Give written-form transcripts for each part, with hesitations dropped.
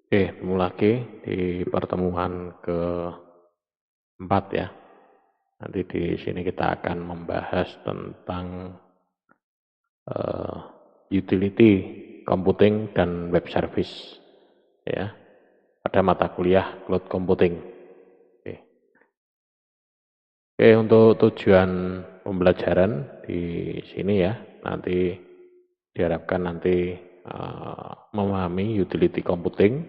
Ketemu lagi di pertemuan keempat ya. Nanti di sini kita akan membahas tentang uh, utility computing dan web service ya pada mata kuliah cloud computing. Oke. Oke, untuk tujuan pembelajaran di sini ya, nanti diharapkan nanti memahami utility computing,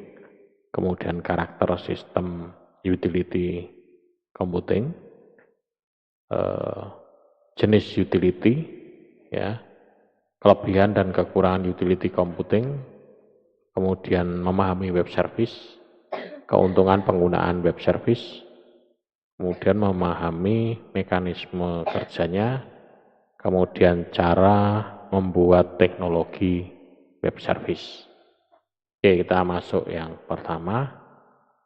kemudian karakter sistem utility computing, jenis utility, ya, kelebihan dan kekurangan utility computing, kemudian memahami web service, keuntungan penggunaan web service, kemudian memahami mekanisme kerjanya, kemudian cara membuat teknologi web service. Oke, kita masuk yang pertama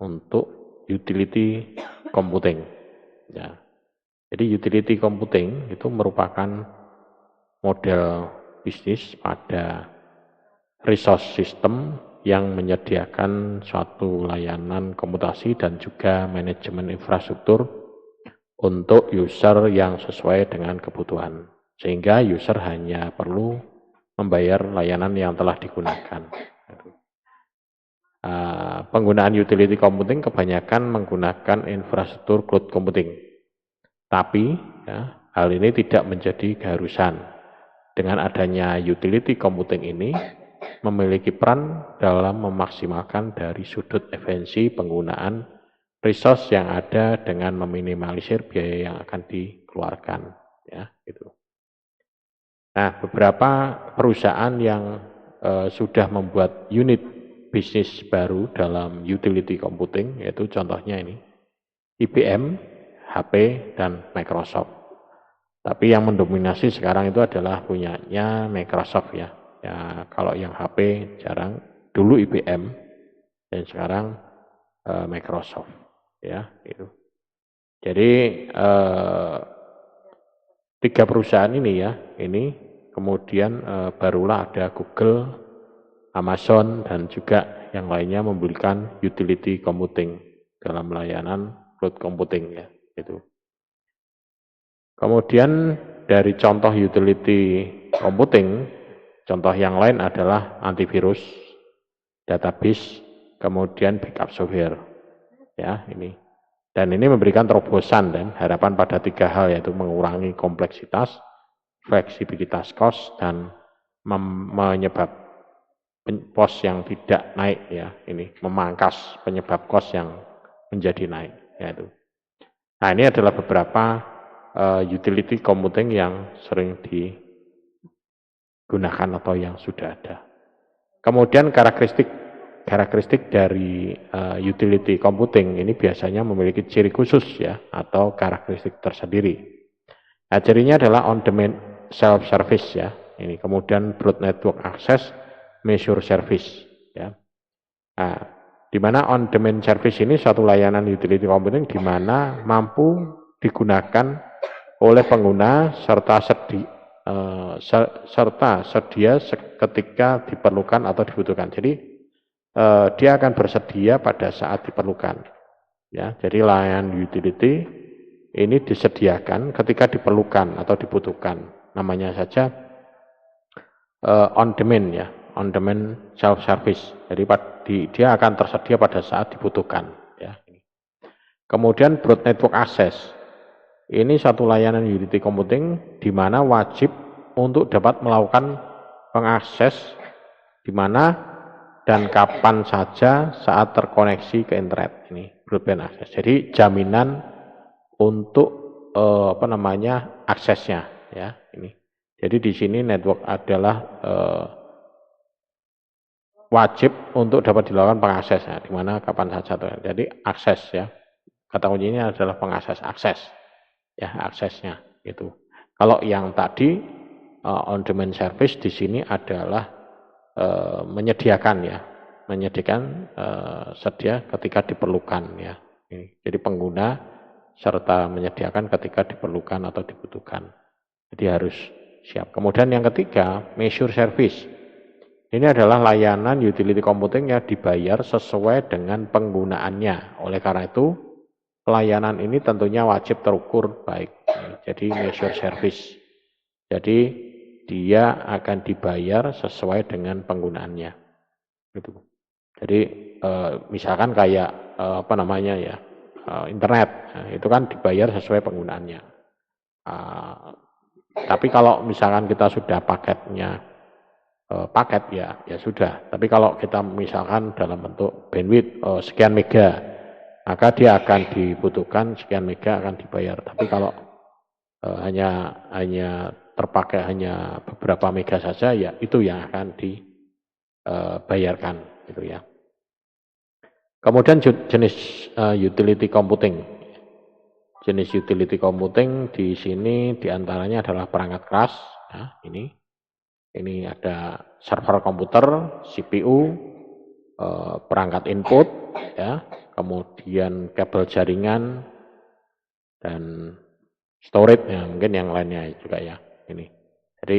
untuk utility computing. Ya. Jadi utility computing itu merupakan model bisnis pada resource system yang menyediakan suatu layanan komputasi dan juga manajemen infrastruktur untuk user yang sesuai dengan kebutuhan. Sehingga user hanya perlu membayar layanan yang telah digunakan. Penggunaan utility computing kebanyakan menggunakan infrastruktur cloud computing. Tapi ya, hal ini tidak menjadi keharusan. Dengan adanya utility computing ini memiliki peran dalam memaksimalkan dari sudut efisiensi penggunaan resource yang ada dengan meminimalisir biaya yang akan dikeluarkan. Ya, gitu. Nah, beberapa perusahaan yang sudah membuat unit bisnis baru dalam utility computing, yaitu contohnya ini, IBM, HP, dan Microsoft. Tapi yang mendominasi sekarang itu adalah punyanya Microsoft ya. Ya, kalau yang HP jarang, dulu IBM dan sekarang Microsoft ya itu. Jadi tiga perusahaan ini ya, ini kemudian barulah ada Google, Amazon dan juga yang lainnya memberikan utility computing dalam layanan cloud computing ya itu. Kemudian dari contoh utility computing, contoh yang lain adalah antivirus, database, kemudian backup software. Ya, ini. Dan ini memberikan terobosan dan harapan pada tiga hal, yaitu mengurangi kompleksitas, fleksibilitas cost, dan menyebab pos yang tidak naik ya, ini memangkas penyebab cost yang menjadi naik yaitu. Nah, ini adalah beberapa utility computing yang sering digunakan atau yang sudah ada. Kemudian karakteristik dari utility computing ini biasanya memiliki ciri khusus ya atau karakteristik tersendiri. Nah, cirinya adalah on-demand self-service ya. Ini kemudian broad network access, measure service ya. Nah, di mana on-demand service ini suatu layanan utility computing di mana mampu digunakan oleh pengguna serta sedia ketika diperlukan atau dibutuhkan. Jadi dia akan bersedia pada saat diperlukan. Ya, jadi layanan utility ini disediakan ketika diperlukan atau dibutuhkan. Namanya saja on demand ya, on demand self service. Jadi dia akan tersedia pada saat dibutuhkan. Ya. Kemudian broad network access. Ini satu layanan utility computing di mana wajib untuk dapat melakukan pengakses di mana dan kapan saja saat terkoneksi ke internet. Ini broadband access. Jadi jaminan untuk aksesnya ya ini. Jadi di sini network adalah wajib untuk dapat dilakukan pengaksesnya di mana kapan saja. Jadi akses ya. Kata kuncinya adalah pengakses akses. Ya, aksesnya itu. Kalau yang tadi on demand service di sini adalah menyediakan sedia ketika diperlukan ya. Jadi pengguna serta menyediakan ketika diperlukan atau dibutuhkan. Jadi harus siap. Kemudian yang ketiga, measure service. Ini adalah layanan utility computing yang dibayar sesuai dengan penggunaannya. Oleh karena itu, pelayanan ini tentunya wajib terukur baik. Jadi measure service. Jadi dia akan dibayar sesuai dengan penggunaannya. Gitu. Jadi misalkan kayak apa namanya ya, internet, nah, itu kan dibayar sesuai penggunaannya. Tapi kalau misalkan kita sudah paketnya paket ya sudah. Tapi kalau kita misalkan dalam bentuk bandwidth sekian mega, maka dia akan dibutuhkan sekian mega akan dibayar. Tapi kalau hanya terpakai hanya beberapa mega saja, ya itu yang akan dibayarkan, gitu ya. Kemudian jenis utility computing. Jenis utility computing di sini diantaranya adalah perangkat keras. Nah, ini ada server komputer, CPU, perangkat input, ya, kemudian kabel jaringan dan storage, ya, mungkin yang lainnya juga ya. Ini, jadi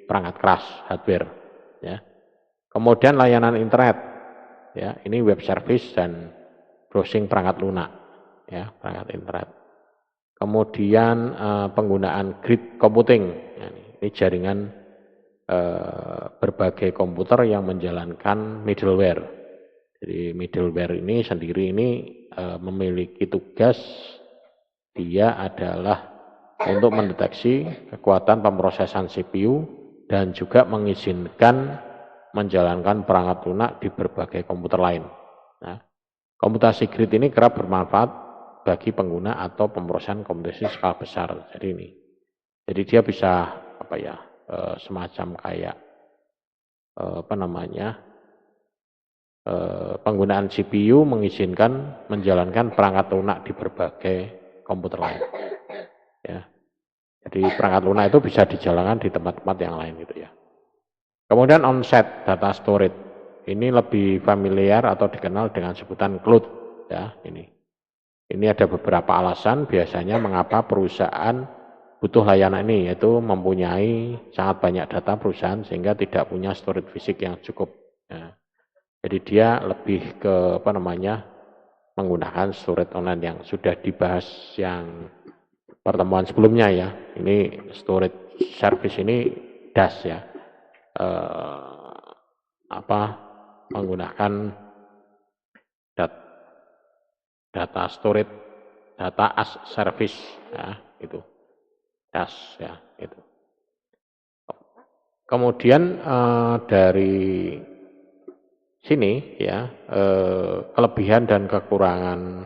perangkat keras, hardware, ya. Kemudian layanan internet, ya, ini web service dan browsing perangkat lunak, ya, perangkat internet. Kemudian penggunaan grid computing, ya, ini jaringan berbagai komputer yang menjalankan middleware. Jadi middleware ini sendiri ini memiliki tugas, dia adalah untuk mendeteksi kekuatan pemrosesan CPU dan juga mengizinkan menjalankan perangkat lunak di berbagai komputer lain. Nah, komputasi grid ini kerap bermanfaat bagi pengguna atau pemrosesan komputasi skala besar. Jadi dia bisa apa ya, semacam kayak apa namanya, penggunaan CPU mengizinkan menjalankan perangkat lunak di berbagai komputer lain. Ya, jadi perangkat lunak itu bisa dijalankan di tempat-tempat yang lain gitu ya. Kemudian on-site data storage, ini lebih familiar atau dikenal dengan sebutan cloud. Ya, ini ada beberapa alasan biasanya mengapa perusahaan butuh layanan ini, yaitu mempunyai sangat banyak data perusahaan sehingga tidak punya storage fisik yang cukup. Ya. Jadi dia lebih ke apa namanya, menggunakan storage online yang sudah dibahas yang pertemuan sebelumnya ya. Ini storage service ini DAS ya, menggunakan data storage, data as service ya, itu DAS ya, itu. Kemudian dari sini ya, kelebihan dan kekurangan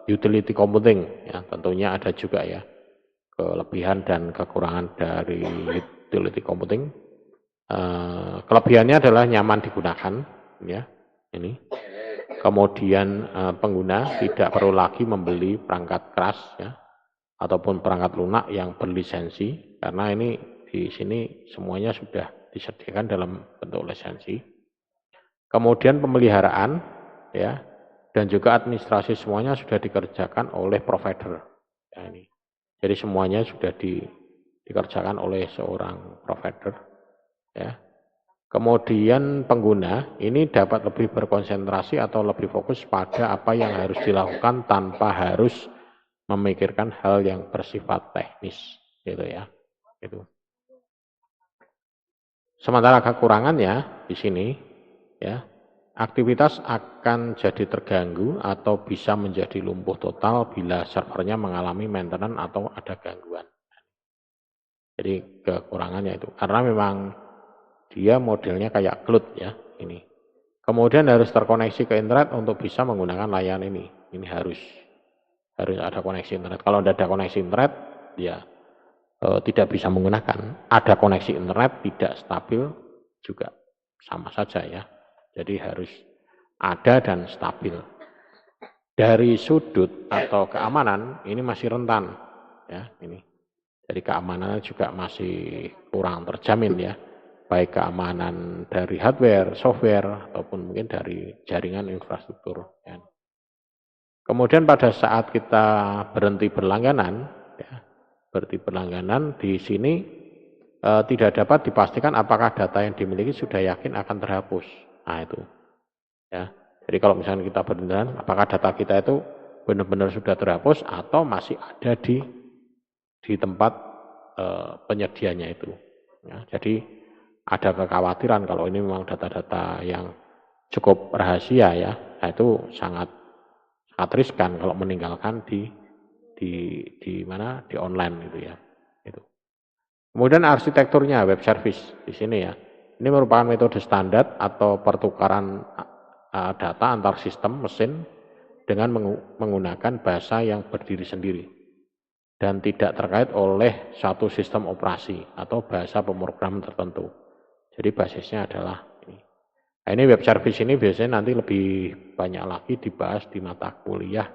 utility computing ya, tentunya ada juga ya kelebihan dan kekurangan dari utility computing. Kelebihannya adalah nyaman digunakan ya, ini. Kemudian pengguna tidak perlu lagi membeli perangkat keras ya, ataupun perangkat lunak yang berlisensi, karena ini di sini semuanya sudah disediakan dalam bentuk lisensi. Kemudian pemeliharaan ya, dan juga administrasi semuanya sudah dikerjakan oleh provider. Ya, ini. Jadi semuanya sudah dikerjakan oleh seorang provider. Ya. Kemudian pengguna ini dapat lebih berkonsentrasi atau lebih fokus pada apa yang harus dilakukan tanpa harus memikirkan hal yang bersifat teknis, gitu ya. Gitu. Sementara kekurangannya di sini, ya, aktivitas akan jadi terganggu atau bisa menjadi lumpuh total bila servernya mengalami maintenance atau ada gangguan. Jadi kekurangannya itu, karena memang dia modelnya kayak cloud ya ini. Kemudian harus terkoneksi ke internet untuk bisa menggunakan layanan ini. Ini harus ada koneksi internet. Kalau tidak ada koneksi internet, ya tidak bisa menggunakan. Ada koneksi internet tidak stabil juga sama saja ya. Jadi harus ada dan stabil. Dari sudut atau keamanan ini masih rentan ya ini. Jadi keamanannya juga masih kurang terjamin ya. Baik keamanan dari hardware, software ataupun mungkin dari jaringan infrastruktur ya. Kemudian pada saat kita berhenti berlangganan ya, berhenti berlangganan di sini tidak dapat dipastikan apakah data yang dimiliki sudah yakin akan terhapus. Nah itu, ya. Jadi kalau misalnya kita benar, apakah data kita itu benar-benar sudah terhapus atau masih ada di tempat penyedianya itu. Ya, jadi ada kekhawatiran kalau ini memang data-data yang cukup rahasia ya, nah itu sangat riskan kalau meninggalkan di mana di online gitu ya. Itu. Kemudian arsitekturnya web service di sini ya. Ini merupakan metode standar atau pertukaran data antar sistem mesin dengan menggunakan bahasa yang berdiri sendiri dan tidak terkait oleh satu sistem operasi atau bahasa pemrograman tertentu. Jadi basisnya adalah ini. Nah, ini web service ini biasanya nanti lebih banyak lagi dibahas di mata kuliah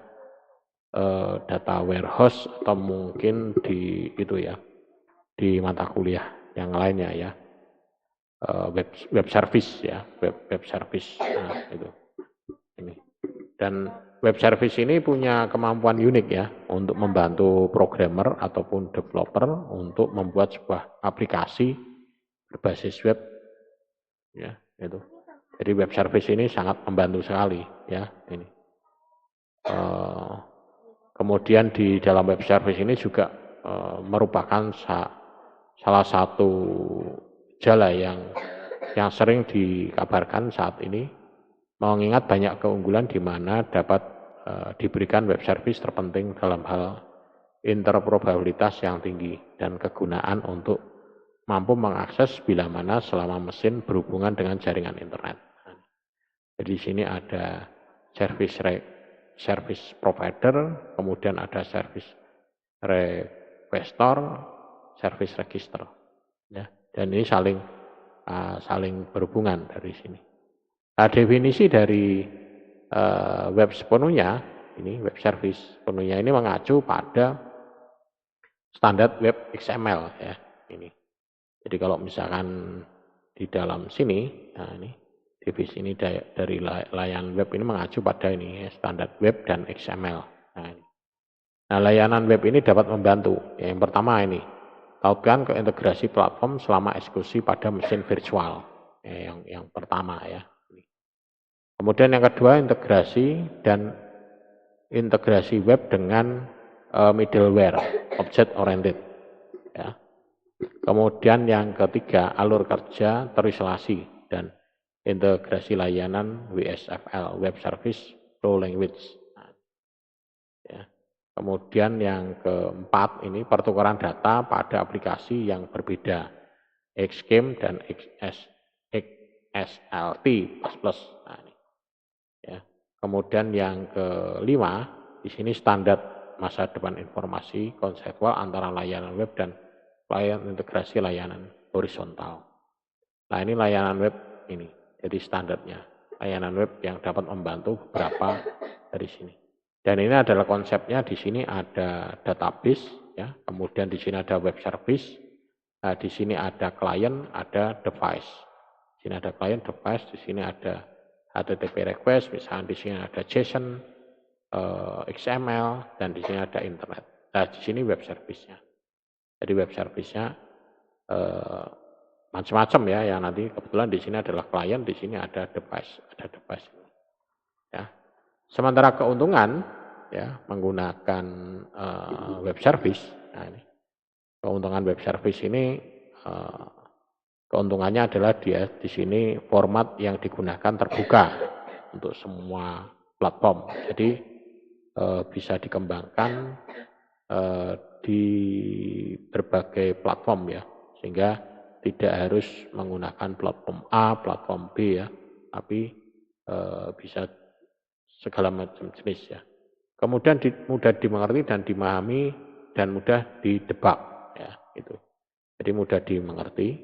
data warehouse atau mungkin di itu ya, di mata kuliah yang lainnya ya. Web service ya, web service. Nah, itu. Ini. Dan web service ini punya kemampuan unik ya untuk membantu programmer ataupun developer untuk membuat sebuah aplikasi berbasis web ya itu. Jadi web service ini sangat membantu sekali ya ini. Kemudian di dalam web service ini juga merupakan salah satu jala yang sering dikabarkan saat ini, mengingat banyak keunggulan di mana dapat diberikan web service terpenting dalam hal interoperabilitas yang tinggi dan kegunaan untuk mampu mengakses bila mana selama mesin berhubungan dengan jaringan internet. Jadi di sini ada service provider, kemudian ada service requestor, service register, ya. Dan ini saling berhubungan dari sini. Nah, definisi dari web sepenuhnya, ini web service sepenuhnya ini mengacu pada standar web XML ya ini. Jadi kalau misalkan di dalam sini, nah ini definisi ini dari layanan web ini mengacu pada ini standar web dan XML. Nah, layanan web ini dapat membantu. Yang pertama ini, lakukan ke integrasi platform selama eksekusi pada mesin virtual. Yang pertama ya. Kemudian yang kedua integrasi web dengan middleware, object oriented. Ya. Kemudian yang ketiga alur kerja terisolasi dan integrasi layanan WSFL, Web Service Flow Language. Ya. Kemudian yang keempat ini pertukaran data pada aplikasi yang berbeda, Xcode dan XSLT++. Nah, ini. Ya. Kemudian yang kelima, di sini standar masa depan informasi konseptual antara layanan web dan layanan integrasi layanan horizontal. Nah ini layanan web ini, jadi standarnya. Layanan web yang dapat membantu beberapa dari sini. Dan ini adalah konsepnya, di sini ada database, ya. Kemudian di sini ada web service, nah, di sini ada client, ada device. Di sini ada client, device, di sini ada HTTP request, misalnya di sini ada JSON, XML, dan di sini ada internet. Nah, di sini web service-nya. Jadi web service-nya macam-macam ya, yang nanti kebetulan di sini adalah klien, di sini ada device, Ya. Sementara keuntungan ya menggunakan web service. Nah, ini keuntungan web service ini keuntungannya adalah dia di sini format yang digunakan terbuka untuk semua platform. Jadi bisa dikembangkan di berbagai platform ya, sehingga tidak harus menggunakan platform A, platform B ya, tapi bisa segala macam jenis ya. Kemudian mudah dimengerti dan dimahami dan mudah didebak ya, itu. Jadi mudah dimengerti,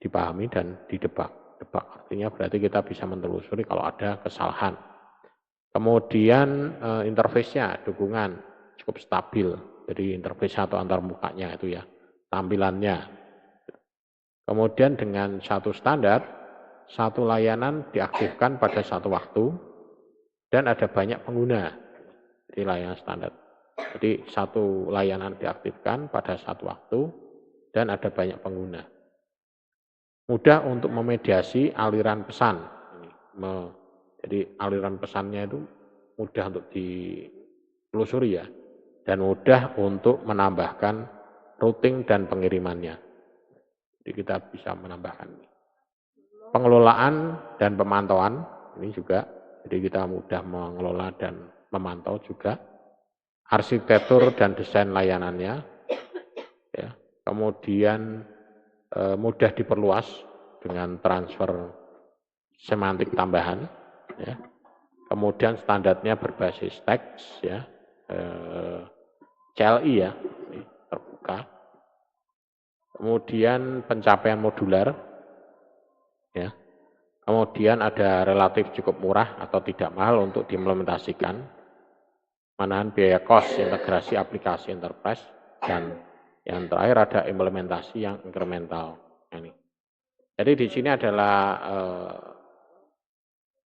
dipahami dan didebak. Debak artinya berarti kita bisa menelusuri kalau ada kesalahan. Kemudian interface-nya, dukungan cukup stabil. Jadi interface atau antar mukanya itu ya, tampilannya. Kemudian dengan satu standar, satu layanan diaktifkan pada satu waktu dan ada banyak pengguna. Jadi layanan standar. Jadi satu layanan diaktifkan pada satu waktu dan ada banyak pengguna. mudah untuk memediasi aliran pesan. Jadi aliran pesannya itu mudah untuk ditelusuri ya, dan mudah untuk menambahkan routing dan pengirimannya. Jadi kita bisa menambahkan pengelolaan dan pemantauan ini juga. Jadi kita mudah mengelola dan memantau juga arsitektur dan desain layanannya, ya. Kemudian mudah diperluas dengan transfer semantik tambahan, ya. Kemudian standarnya berbasis teks, ya, CLI ya, ini terbuka. Kemudian pencapaian modular, ya. Kemudian ada relatif cukup murah atau tidak mahal untuk diimplementasikan, menahan biaya cost integrasi aplikasi enterprise, dan yang terakhir ada implementasi yang incremental. Ini. Jadi di sini adalah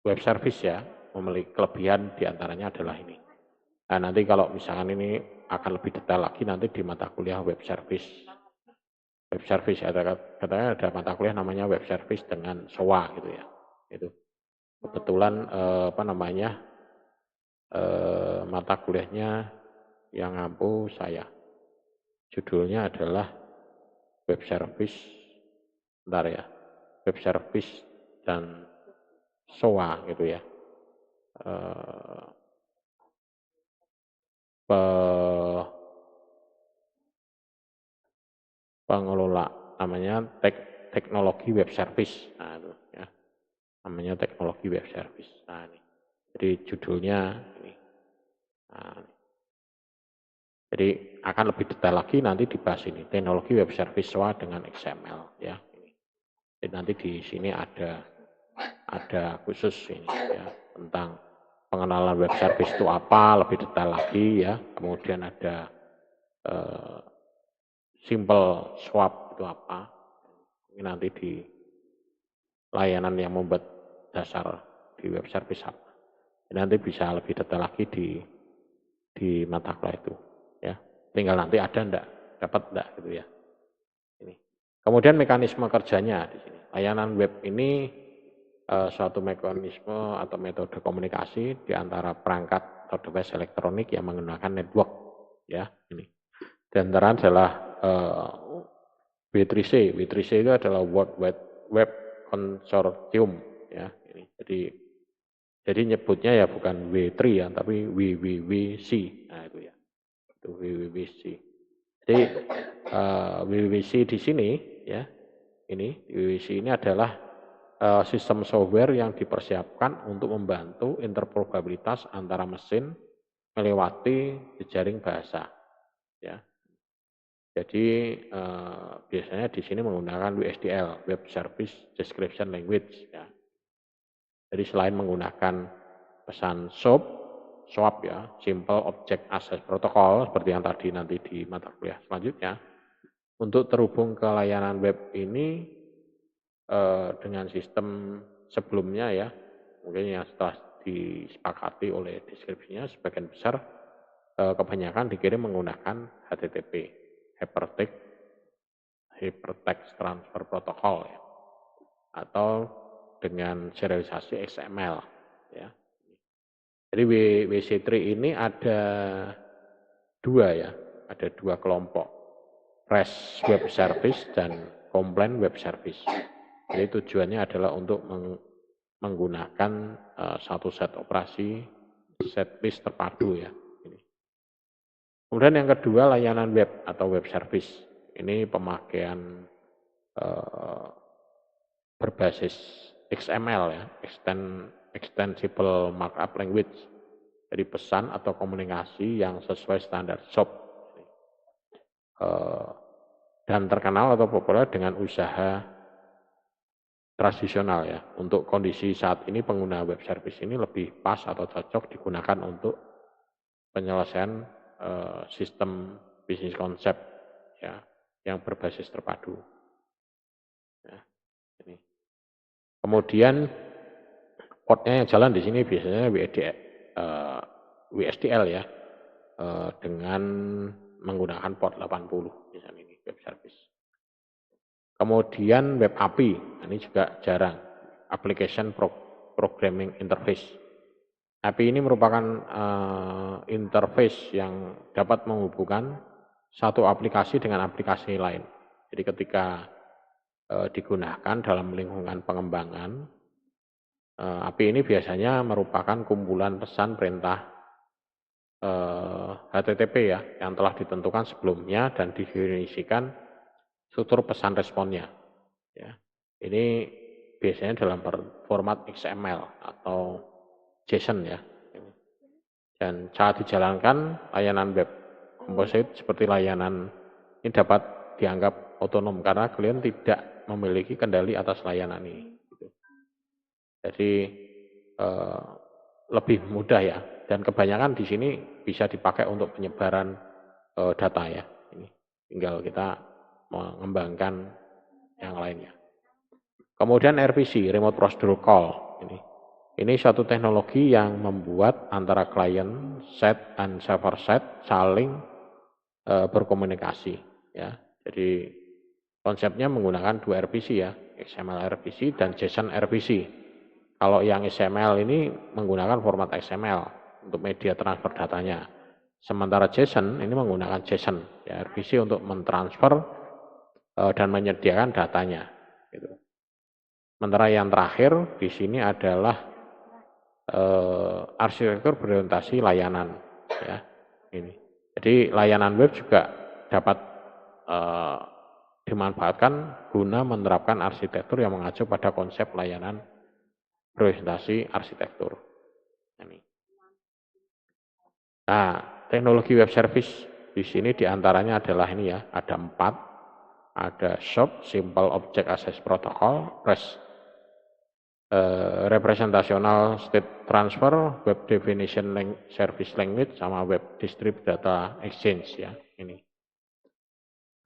web service ya, memiliki kelebihan diantaranya adalah ini. Nah, nanti kalau misalkan ini akan lebih detail lagi nanti di mata kuliah web service. Web service katanya ada mata kuliah namanya web service dengan SOA gitu ya. Itu kebetulan mata kuliahnya yang ngampu saya. Judulnya adalah web service, bentar ya, web service dan SOA gitu ya. Pengelola namanya teknologi web service. Nah, itu ya. Namanya teknologi web service. Nah, ini. Jadi judulnya ini. Nah, jadi akan lebih detail lagi nanti dibahas ini teknologi web service SOA dengan XML ya. Jadi nanti di sini ada khusus ini ya tentang pengenalan web service itu apa lebih detail lagi ya. Kemudian ada simple swap itu apa. Ini nanti di layanan yang membuat dasar di web service apa. Nanti bisa lebih detail lagi di mata kuliah itu ya. Tinggal nanti ada dapat enggak gitu ya. Ini. Kemudian mekanisme kerjanya di sini. Layanan web ini suatu mekanisme atau metode komunikasi di antara perangkat atau device elektronik yang menggunakan network ya ini. Di antara adalah W3C. W3C itu adalah World Wide Web Consortium ya. Ini. Jadi nyebutnya ya bukan W3 ya, tapi WWWC. Nah itu ya. Itu WWWC. Jadi WWWC di sini ya. Ini WWWC ini adalah sistem software yang dipersiapkan untuk membantu interpretabilitas antara mesin melewati jejaring bahasa. Ya. Jadi biasanya di sini menggunakan WSDL, Web Service Description Language. Ya. Jadi selain menggunakan pesan SOAP ya, Simple Object Access Protocol seperti yang tadi nanti di mata kuliah selanjutnya, untuk terhubung ke layanan web ini dengan sistem sebelumnya ya, mungkin yang setelah disepakati oleh deskripsinya sebagian besar kebanyakan dikirim menggunakan HTTP, Hypertext Transfer Protocol ya, atau dengan serialisasi XML ya. Jadi WC3 ini ada dua kelompok, REST Web Service dan Complaint Web Service. Jadi tujuannya adalah untuk menggunakan satu set operasi, set list terpadu ya. Kemudian yang kedua layanan web atau web service. Ini pemakaian berbasis XML ya, Extensible Markup Language. Jadi pesan atau komunikasi yang sesuai standar SOAP. Dan terkenal atau populer dengan usaha tradisional ya. Untuk kondisi saat ini pengguna web service ini lebih pas atau cocok digunakan untuk penyelesaian sistem bisnis konsep ya yang berbasis terpadu. Ya, ini. Kemudian portnya yang jalan di sini biasanya WSDL ya dengan menggunakan port 80 misalnya ini web service. Kemudian web API, ini juga jarang. Application Programming Interface. API ini merupakan interface yang dapat menghubungkan satu aplikasi dengan aplikasi lain. Jadi ketika digunakan dalam lingkungan pengembangan, API ini biasanya merupakan kumpulan pesan perintah HTTP ya, yang telah ditentukan sebelumnya dan didefinisikan struktur pesan responnya. Ya. Ini biasanya dalam format XML atau JSON ya. Dan cara dijalankan layanan web composite seperti layanan ini dapat dianggap otonom karena klien tidak memiliki kendali atas layanan ini. Jadi lebih mudah ya, dan kebanyakan di sini bisa dipakai untuk penyebaran data ya. Ini tinggal kita mengembangkan yang lainnya. Kemudian RPC, Remote Procedural Call. Ini suatu teknologi yang membuat antara klien set dan server set saling berkomunikasi. Ya. Jadi konsepnya menggunakan dua RPC ya, XML RPC dan JSON RPC. Kalau yang XML ini menggunakan format XML untuk media transfer datanya. Sementara JSON ini menggunakan JSON ya, RPC untuk mentransfer dan menyediakan datanya. Gitu. Sementara yang terakhir di sini adalah arsitektur berorientasi layanan. Ya, ini. Jadi layanan web juga dapat dimanfaatkan guna menerapkan arsitektur yang mengacu pada konsep layanan berorientasi arsitektur. Ini. Nah, teknologi web service di sini diantaranya adalah ini ya, ada 4. Ada SOAP, Simple Object Access Protocol, REST, Representational State Transfer, Web Definition Service Language, sama Web Distributed Data Exchange ya. Ini.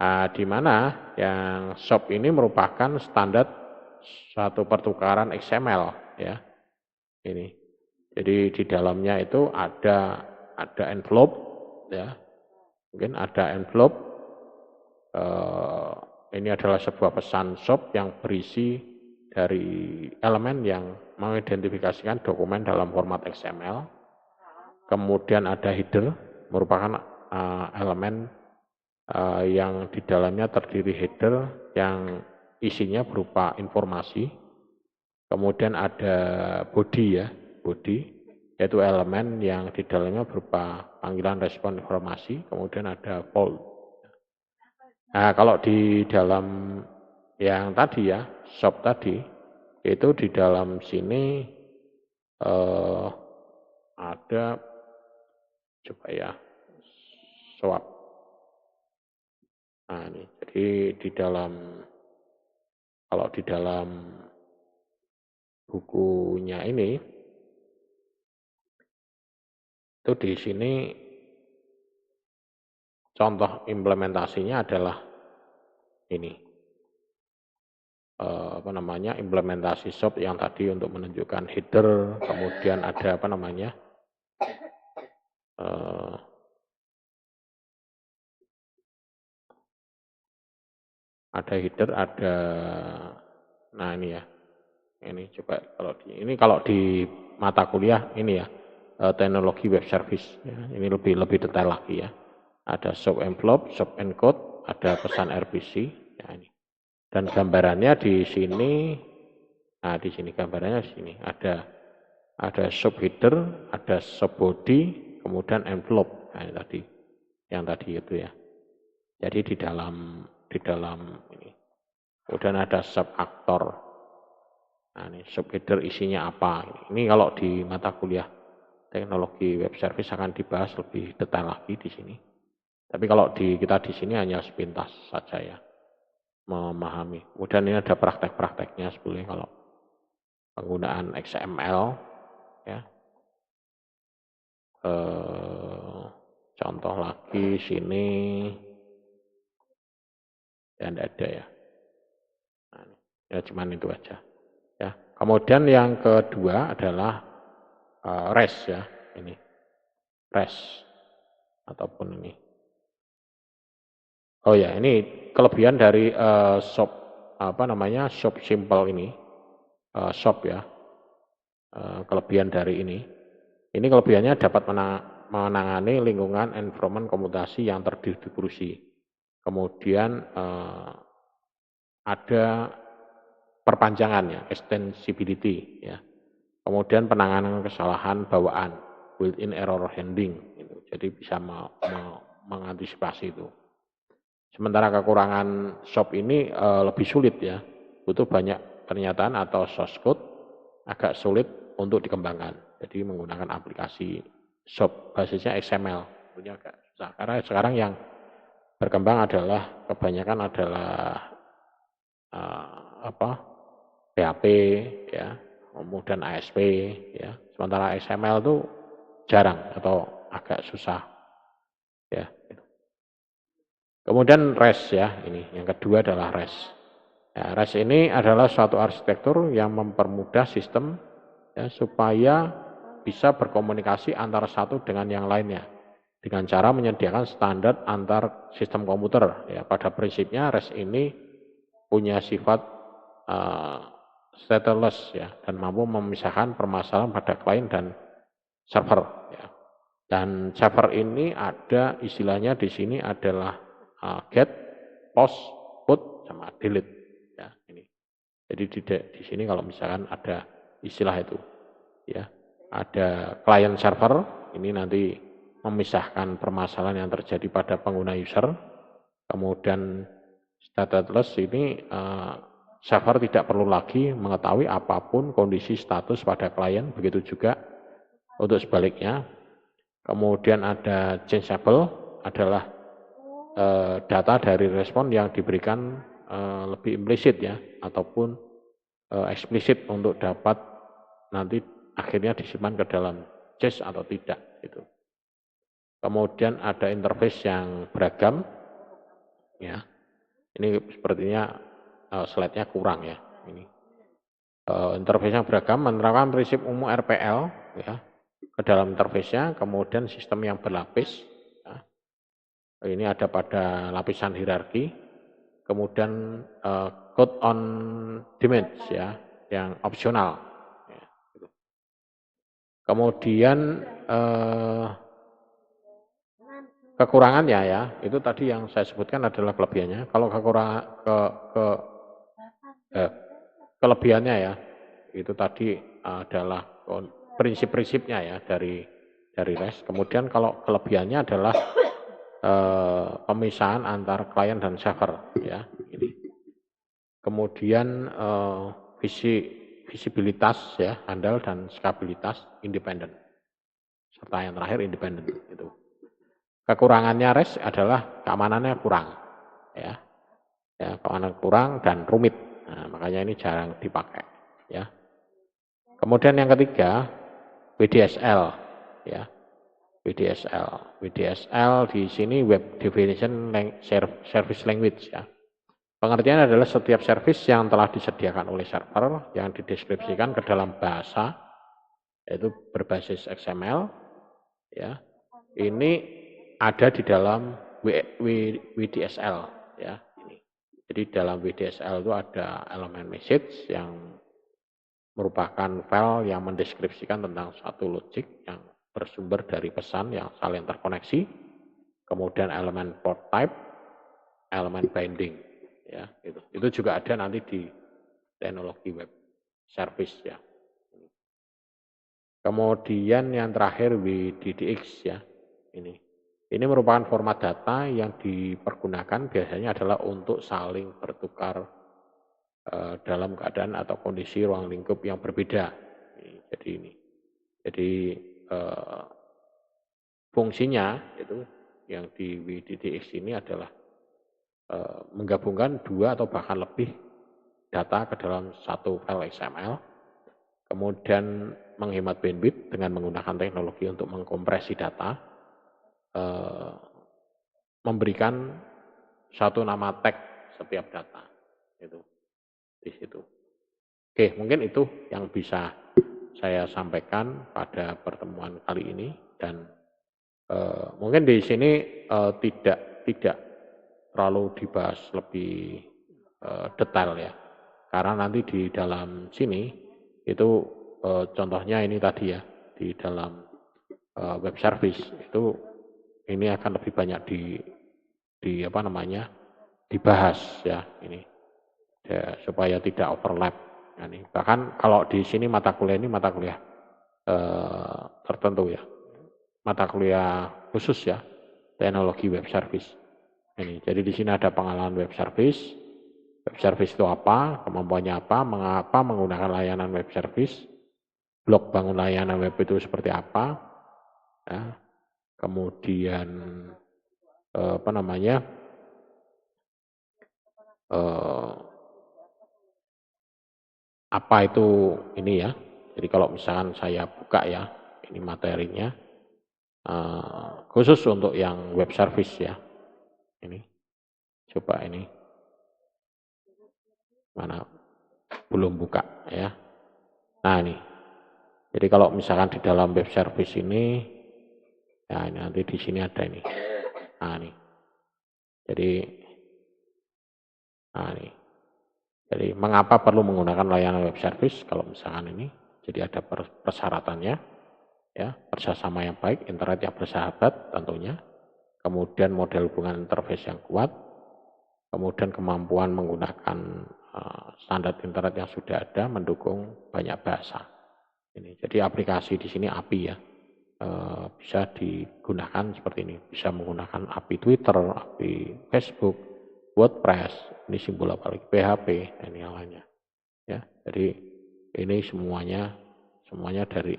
Nah, di mana yang SOAP ini merupakan standar satu pertukaran XML ya. Ini. Jadi di dalamnya itu ada envelope ya. Mungkin ada envelope. Ini adalah sebuah pesan SOAP yang berisi dari elemen yang mengidentifikasikan dokumen dalam format XML. Kemudian ada header, merupakan elemen yang di dalamnya terdiri header yang isinya berupa informasi. Kemudian ada body ya, body, yaitu elemen yang di dalamnya berupa panggilan respon informasi. Kemudian ada fold. Nah, kalau di dalam yang tadi ya, SOAP tadi, itu di dalam sini ada, coba ya, SOAP. Nah, ini, jadi di dalam, kalau di dalam bukunya ini, itu di sini contoh implementasinya adalah ini. Implementasi SOAP yang tadi untuk menunjukkan header, kemudian ada ada header, ada, nah ini ya, ini coba kalau di mata kuliah ini ya, teknologi web service, ya, ini lebih detail lagi ya. Ada SOAP envelope, SOAP encode, ada pesan RPC, ya ini. Dan gambarannya di sini, nah di sini gambarannya di sini ada SOAP header, ada SOAP body, kemudian envelope, nah ini yang tadi itu ya. Jadi di dalam ini. Kemudian ada subaktor. Nah ini subheader isinya apa? Ini kalau di mata kuliah teknologi web service akan dibahas lebih detail lagi di sini. Tapi kalau kita di sini hanya sepintas saja ya, memahami. Kemudian ini ada praktek-prakteknya sebetulnya kalau penggunaan XML ya. Contoh lagi sini dan ada ya. Nah, ya cuman itu aja. Ya. Kemudian yang kedua adalah REST ya, ini REST ataupun ini. Oh ya, ini kelebihan dari SOAP shop simple ini, shop ya, kelebihan dari ini. Ini kelebihannya dapat menangani lingkungan environment komutasi yang terdistribusi. Kemudian ada perpanjangannya, extensibility ya. Kemudian penanganan kesalahan bawaan, built-in error handling, gitu. Jadi bisa mengantisipasi itu. Sementara kekurangan shop ini lebih sulit ya, butuh banyak pernyataan atau source code, agak sulit untuk dikembangkan. Jadi menggunakan aplikasi shop basisnya XML, punya agak susah. Karena sekarang yang berkembang adalah kebanyakan adalah PHP ya, kemudian ASP ya. Sementara XML itu jarang atau agak susah ya. Kemudian REST ya, ini yang kedua adalah REST. Ya, REST ini adalah suatu arsitektur yang mempermudah sistem ya, supaya bisa berkomunikasi antara satu dengan yang lainnya dengan cara menyediakan standar antar sistem komputer. Ya, pada prinsipnya REST ini punya sifat stateless ya, dan mampu memisahkan permasalahan pada klien dan server. Ya. Dan server ini ada istilahnya di sini adalah get, post, put, sama delete. Ya, ini. Jadi di sini kalau misalkan ada istilah itu, ya, ada client server, ini nanti memisahkan permasalahan yang terjadi pada pengguna user. Kemudian stateless ini server tidak perlu lagi mengetahui apapun kondisi status pada klien, begitu juga untuk sebaliknya. Kemudian ada changeable adalah data dari respon yang diberikan lebih implisit ya, ataupun eksplisit untuk dapat nanti akhirnya disimpan ke dalam cache atau tidak gitu. Kemudian ada interface yang beragam ya. Ini sepertinya slide-nya kurang ya ini. Interface yang beragam menerapkan prinsip umum RPL ya ke dalam interface-nya, kemudian sistem yang berlapis. Ya. Ini ada pada lapisan hierarki, kemudian code on demand ya, yang opsional. Ya, gitu. Kemudian kekurangannya ya, itu tadi yang saya sebutkan adalah kelebihannya. Kalau kelebihannya ya, itu tadi adalah prinsip-prinsipnya ya dari REST. Kemudian kalau kelebihannya adalah pemisahan antar klien dan server ya ini. Kemudian visibilitas ya handal dan skabilitas independen, serta yang terakhir independen itu. Kekurangannya REST adalah keamanannya kurang ya, keamanan kurang dan rumit. Nah, makanya ini jarang dipakai ya. Kemudian yang ketiga WDSL ya. WDSL di sini Web Definition Service Language ya. Pengertian adalah setiap service yang telah disediakan oleh server yang dideskripsikan ke dalam bahasa yaitu berbasis XML ya. Ini ada di dalam WDSL ya ini. Jadi dalam WDSL itu ada elemen message yang merupakan file yang mendeskripsikan tentang suatu logic yang bersumber dari pesan yang saling terkoneksi, kemudian elemen port type, elemen binding, ya gitu. Itu juga ada nanti di teknologi web service ya. Kemudian yang terakhir WDDX ya, ini merupakan format data yang dipergunakan biasanya adalah untuk saling bertukar dalam keadaan atau kondisi ruang lingkup yang berbeda. Jadi fungsinya itu yang di WDDX ini adalah menggabungkan dua atau bahkan lebih data ke dalam satu file XML, kemudian menghemat bandwidth dengan menggunakan teknologi untuk mengkompresi data, memberikan satu nama tag setiap data itu di situ. Oke, mungkin itu yang bisa saya sampaikan pada pertemuan kali ini, dan mungkin di sini tidak terlalu dibahas lebih detail ya. Karena nanti di dalam sini itu contohnya ini tadi ya, di dalam web service itu ini akan lebih banyak di apa namanya dibahas ya ini ya, supaya tidak overlap. Nah, ini. Bahkan kalau di sini mata kuliah ini mata kuliah tertentu ya, mata kuliah khusus ya, teknologi web service. Ini. Jadi di sini ada pengalaman web service. Web service itu apa, kemampuannya apa, mengapa menggunakan layanan web service, blok bangun layanan web itu seperti apa, ya. Kemudian apa namanya apa itu ini ya. Jadi kalau misalkan saya buka ya, ini materinya khusus untuk yang web service ya. Ini coba ini mana belum buka ya. Nah ini. Jadi kalau misalkan di dalam web service ini, ya ini nanti di sini ada ini. Nah ini. Jadi, nah ini. Jadi mengapa perlu menggunakan layanan web service? Kalau misalkan ini, jadi ada persyaratannya, ya kerjasama yang baik, internet yang bersahabat tentunya, kemudian model hubungan interface yang kuat, kemudian kemampuan menggunakan standar internet yang sudah ada, mendukung banyak bahasa. Ini, jadi aplikasi di sini API ya, bisa digunakan seperti ini, bisa menggunakan API Twitter, API Facebook, WordPress, ini simbol apa lagi, PHP, dan yang lainnya. Ya, jadi ini semuanya dari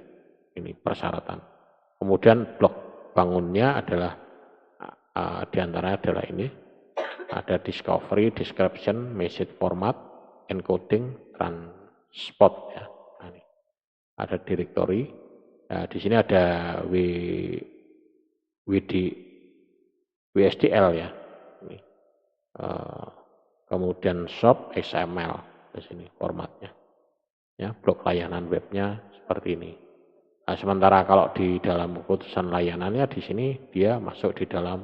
ini persyaratan. Kemudian blok bangunnya adalah diantaranya adalah ini, ada discovery, description, message format, encoding, transport ya. Nah, ini. Ada directory. Nah, di sini ada WSDL ya. Ini. Kemudian shop XML di sini formatnya. Ya, blok layanan webnya seperti ini. Nah, sementara kalau di dalam keputusan layanannya di sini dia masuk di dalam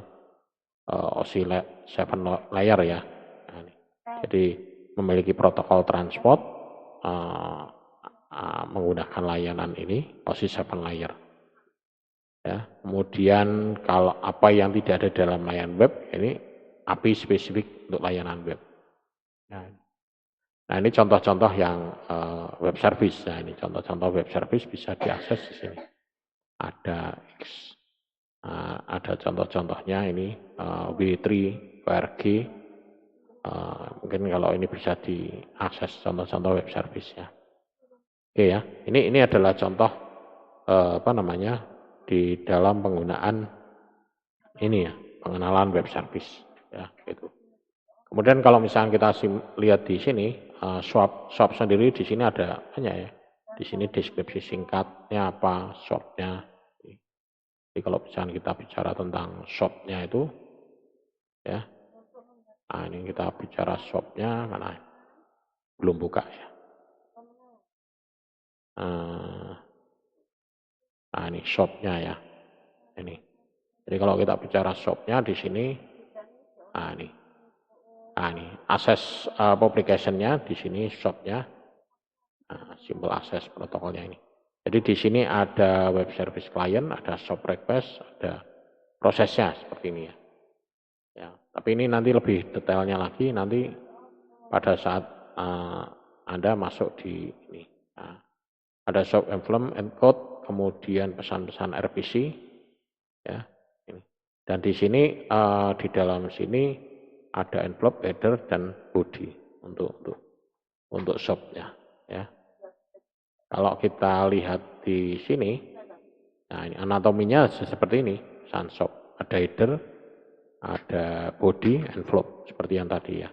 OSI 7 layer ya. Nah, ini. Jadi memiliki protokol transport menggunakan layanan ini OSI 7 layer. Ya, kemudian kalau apa yang tidak ada dalam layanan web ini API spesifik untuk layanan web. Nah ini contoh-contoh yang web service. Nah ini contoh-contoh web service bisa diakses di sini. Ada contoh-contohnya ini W3, WRG. Mungkin kalau ini bisa diakses contoh-contoh web service ya. Oke ya, ini adalah contoh apa namanya di dalam penggunaan ini ya, pengenalan web service ya gitu. Kemudian kalau misalnya kita lihat di sini swap sendiri di sini ada banyak ya. Di sini deskripsi singkatnya apa, shopnya. Jadi kalau misalnya kita bicara tentang shopnya itu ya. Nah ini kita bicara shopnya mana belum buka ya. Nah ini shopnya ya. Ini. Jadi kalau kita bicara shopnya di sini, nah ini. Nah ini akses publicationnya di sini shopnya, simple access protokolnya ini. Jadi di sini ada web service client, ada shop request, ada prosesnya seperti ini ya. Ya, tapi ini nanti lebih detailnya lagi nanti pada saat Anda masuk di ini. Nah, ada shop emblem, encode, kemudian pesan-pesan RPC, ya. Ini. Dan di sini di dalam sini ada envelope, header, dan body untuk shopnya, ya. Kalau kita lihat di sini, nah ini anatominya seperti ini, sunshop, ada header, ada body, envelope, seperti yang tadi ya,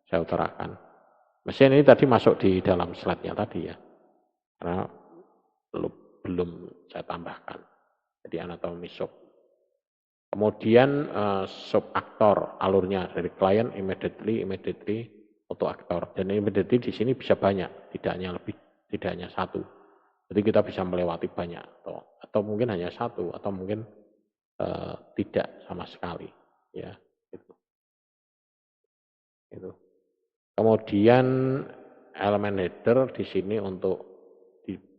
saya utarakan. Mesin ini tadi masuk di dalam slide-nya tadi ya, karena belum saya tambahkan. Jadi anatomi shop. Kemudian sub aktor alurnya dari client immediately, auto aktor. Dan immediately di sini bisa banyak, tidak hanya satu. Jadi kita bisa melewati banyak atau mungkin hanya satu atau mungkin tidak sama sekali ya itu. Kemudian elemen header di sini untuk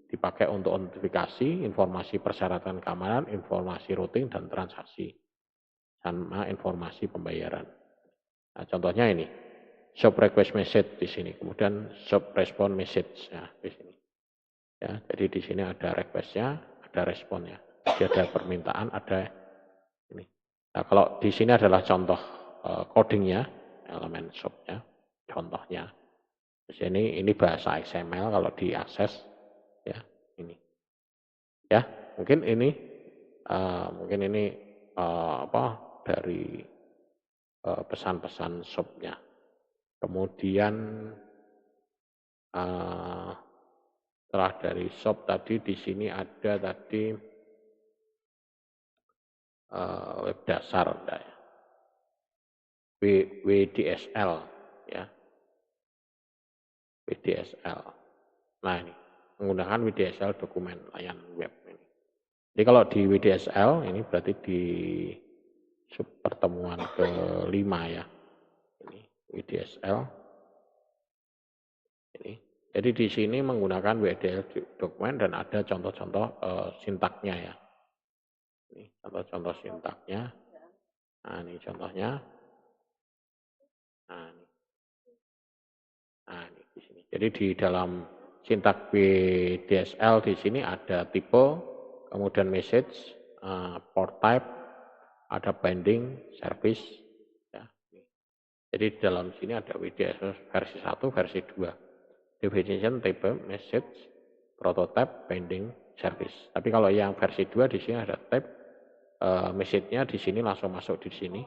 dipakai untuk notifikasi, informasi persyaratan keamanan, informasi routing dan transaksi, sama informasi pembayaran. Nah, contohnya ini, shop request message di sini, kemudian shop response message ya, di sini. Ya, jadi di sini ada requestnya, ada responnya, jadi ada permintaan, ada ini. Nah, kalau di sini adalah contoh codingnya, elemen shopnya, contohnya. Di sini ini bahasa XML kalau diakses ya ini. Ya, mungkin ini apa dari pesan-pesan shopnya. Kemudian setelah dari shop tadi di sini ada tadi web dasar ya. WDSL ya. WDSL. Nah, ini menggunakan WDSL dokumen layanan web ini. Jadi kalau di WDSL ini berarti di pertemuan kelima ya. Ini WDSL. Ini. Jadi di sini menggunakan WDSL dokumen dan ada contoh-contoh sintaknya ya. Ini contoh-contoh sintaknya. Nah, ini contohnya. Nah, ini. Nah, ini di sini. Jadi di dalam sintak WDSL di sini ada tipe, kemudian message, port type, ada binding, service. Ya. Jadi di dalam sini ada WDSL versi 1, versi 2. Definition, type, message, prototype, binding, service. Tapi kalau yang versi 2 di sini ada type, message-nya di sini langsung masuk di sini.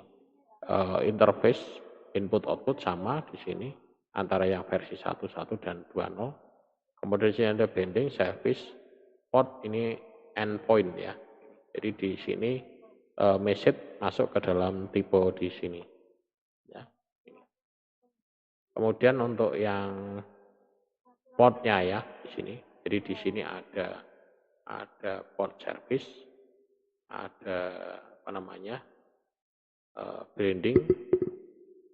Interface, input output sama di sini antara yang versi 1.1 dan 2.0. Kemudian di sini ada binding, service, port ini endpoint ya. Jadi di sini message masuk ke dalam tipe di sini. Ya. Kemudian untuk yang portnya ya di sini. Jadi di sini ada port service, ada apa namanya branding,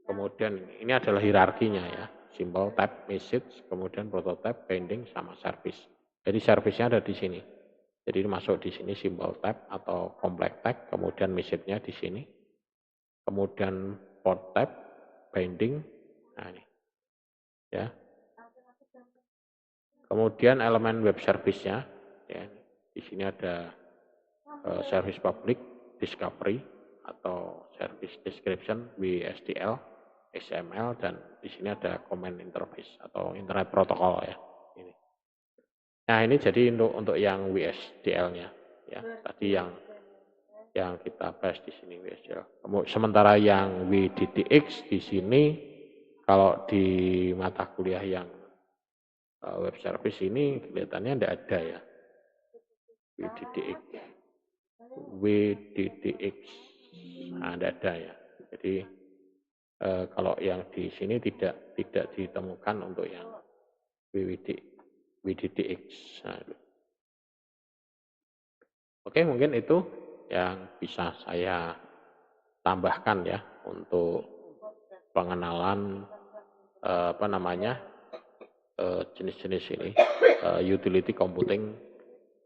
kemudian ini adalah hierarkinya ya, symbol type, message, kemudian prototype, binding, sama service. Jadi service-nya ada di sini. Jadi masuk di sini simbol type atau complex tag, kemudian message-nya di sini, kemudian port type, binding, nah ini ya. Kemudian elemen web service-nya, ya, di sini ada service public, discovery, atau service description, WSDL, XML, dan di sini ada command interface atau internet protocol ya. Ini. Nah ini jadi untuk yang WSDL-nya, ya tadi yang kita bahas di sini WSDL. Sementara yang WDTX di sini, kalau di mata kuliah yang web service ini kelihatannya tidak ada ya. WDTX. Nah, tidak ada ya. Jadi kalau yang di sini tidak ditemukan untuk yang WDTX. Nah, oke, mungkin itu yang bisa saya tambahkan ya untuk pengenalan apa namanya jenis-jenis ini utility computing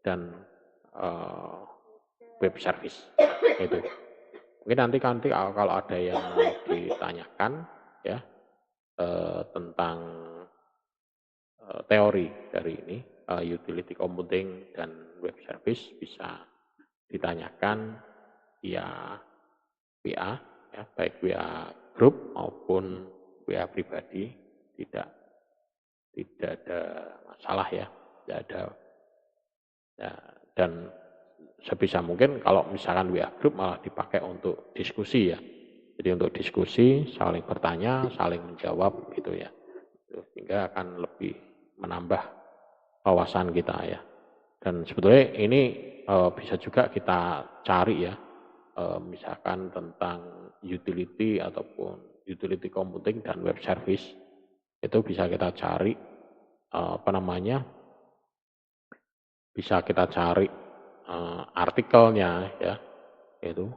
dan web service itu. Mungkin nanti kalau ada yang ditanyakan ya tentang teori dari ini utility computing dan web service bisa ditanyakan via WA ya, baik WA grup maupun WA pribadi, tidak ada masalah ya, tidak ada ya, dan sebisa mungkin kalau misalkan WA grup malah dipakai untuk diskusi ya. Jadi untuk diskusi, saling bertanya, saling menjawab gitu ya. Sehingga akan lebih menambah wawasan kita ya. Dan sebetulnya ini bisa juga kita cari ya, misalkan tentang utility ataupun utility computing dan web service. Itu bisa kita cari, apa namanya, bisa kita cari artikelnya ya, itu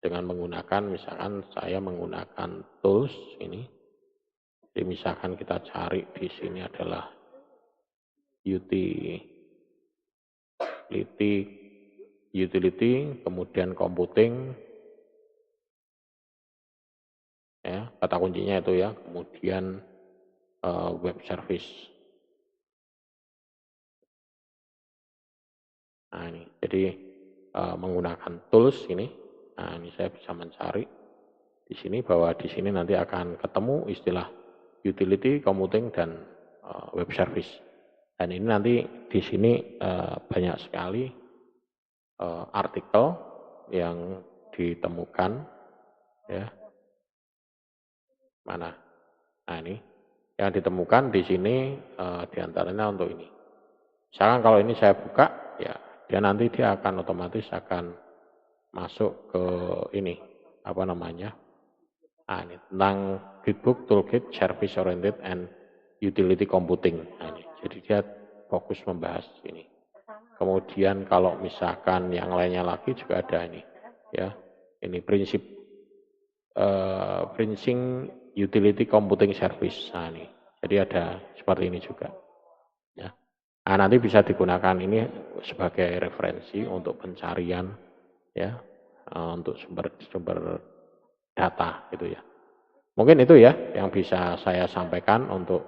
dengan menggunakan misalkan saya menggunakan tools ini Jadi misalkan kita cari di sini adalah utility, kemudian computing, ya, kata kuncinya itu ya, kemudian web service. Nah ini, jadi menggunakan tools ini, nah ini saya bisa mencari di sini bahwa di sini nanti akan ketemu istilah utility, computing, dan web service. Dan ini nanti di sini banyak sekali artikel yang ditemukan, ya. Mana? Nah ini yang ditemukan di sini diantaranya untuk ini. Misalkan kalau ini saya buka, ya dia nanti dia akan otomatis akan masuk ke ini, apa namanya? Nah ini tentang Gridbook Toolkit Service Oriented and Utility Computing. Nah, ini. Jadi dia fokus membahas ini. Kemudian kalau misalkan yang lainnya lagi juga ada ini, ya ini prinsip Utility Computing Service. Nah ini, jadi ada seperti ini juga. Ya. Nah, nanti bisa digunakan ini sebagai referensi untuk pencarian, ya, untuk sumber-sumber data gitu ya. Mungkin itu ya yang bisa saya sampaikan untuk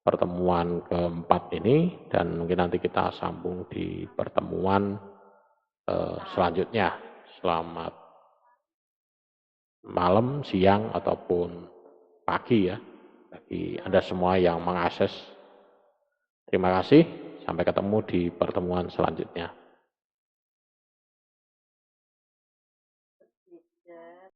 pertemuan keempat ini, dan mungkin nanti kita sambung di pertemuan selanjutnya. Selamat malam, siang, ataupun pagi ya bagi Anda semua yang mengakses. Terima kasih, sampai ketemu di pertemuan selanjutnya.